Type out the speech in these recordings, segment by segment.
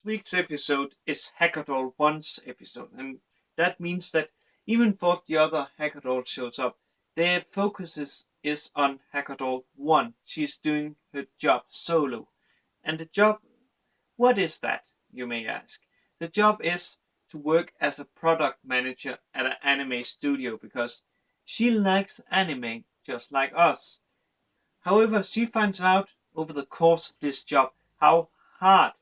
week's episode is Hackadoll 1's episode, and that means that even though the other Hackadoll shows up, their focus is on Hackadoll 1. She's doing her job solo. And the job, what is that, you may ask? The job is to work as a product manager at an anime studio because she likes anime just like us. However, she finds out over the course of this job how hard,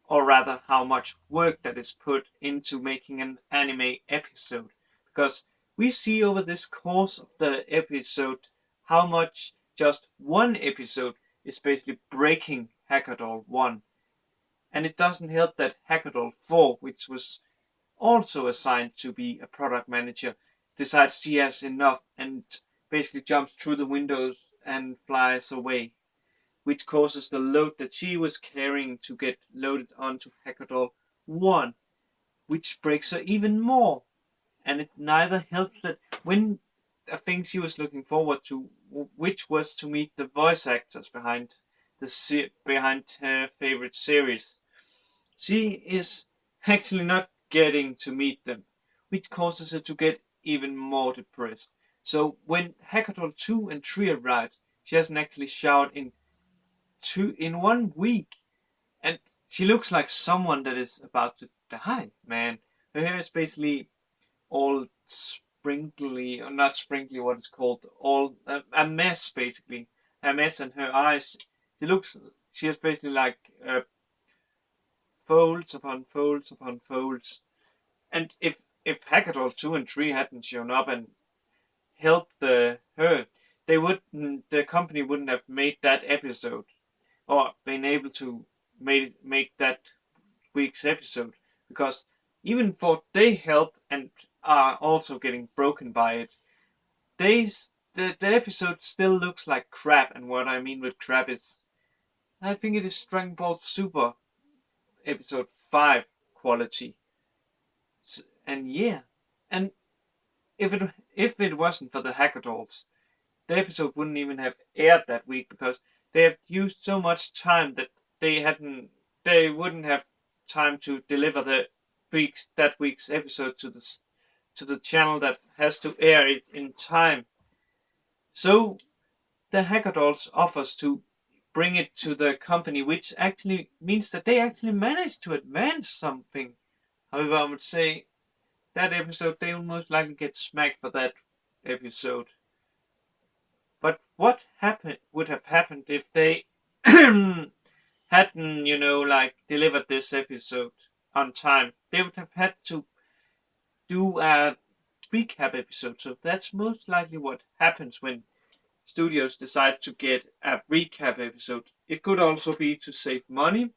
or rather how much work that is put into making an anime episode. Because we see over this course of the episode how much just one episode is basically breaking Hackadoll 1. And it doesn't help that Hackadoll 4, which was also assigned to be a product manager, decides she has enough and basically jumps through the windows and flies away, which causes the load that she was carrying to get loaded onto Hackadoll 1, which breaks her even more. And it neither helps that when a thing she was looking forward to, which was to meet the voice actors behind her favorite series, she is actually not getting to meet them, which causes her to get even more depressed. So when Hackathon 2 and 3 arrives, she hasn't actually showered in 1 week, and she looks like someone that is about to die, man. Her hair is basically all sprinkly, or not sprinkly, what it's called, all a mess basically, a mess, and her eyes. She has basically like folds upon folds upon folds. And if Hackathon 2 and 3 hadn't shown up and helped her, the company wouldn't have made that episode or been able to make that week's episode, because even though they help and are also getting broken by it, the episode still looks like crap. And what I mean with crap is, I think it is Dragon Ball Super episode 5 quality. And yeah, and if it wasn't for the Hackadolls, the episode wouldn't even have aired that week, because they have used so much time that they wouldn't have time to deliver that week's episode to the channel that has to air it in time. So the Hackadolls offers to bring it to the company, which actually means that they actually managed to advance something. However, I would say that episode they will most likely get smacked for that episode. But what would have happened if they hadn't, like delivered this episode on time? They would have had to do a recap episode. So that's most likely what happens when studios decide to get a recap episode. It could also be to save money,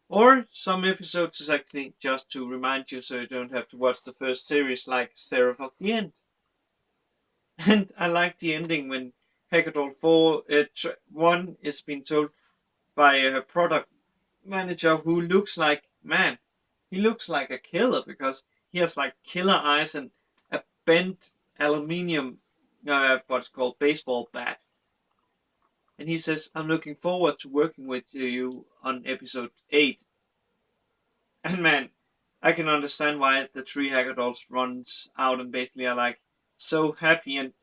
or some episodes is actually just to remind you so you don't have to watch the first series, like Seraph of the End. And I like the ending when Hackathon 1 is being told by a product manager who looks like, man, he looks like a killer, because he has like killer eyes and a bent aluminium, what's called baseball bat. And he says, I'm looking forward to working with you on episode 8. And man, I can understand why the 3 Hackadolls runs out and basically are like so happy. And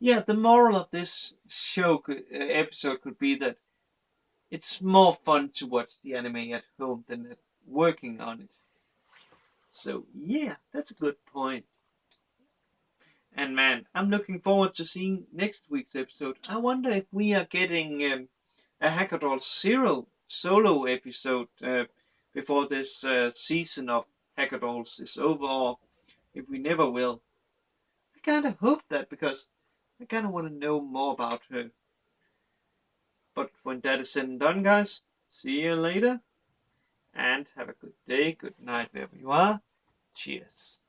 yeah, the moral of this episode could be that it's more fun to watch the anime at home than working on it. So yeah, that's a good point. And man, I'm looking forward to seeing next week's episode. I wonder if we are getting a Hackadoll Zero solo episode before this season of Hackadolls is over, or if we never will. I kind of hope that, because I kind of want to know more about her. But when that is said and done, guys, see you later, and have a good day, good night, wherever you are. Cheers.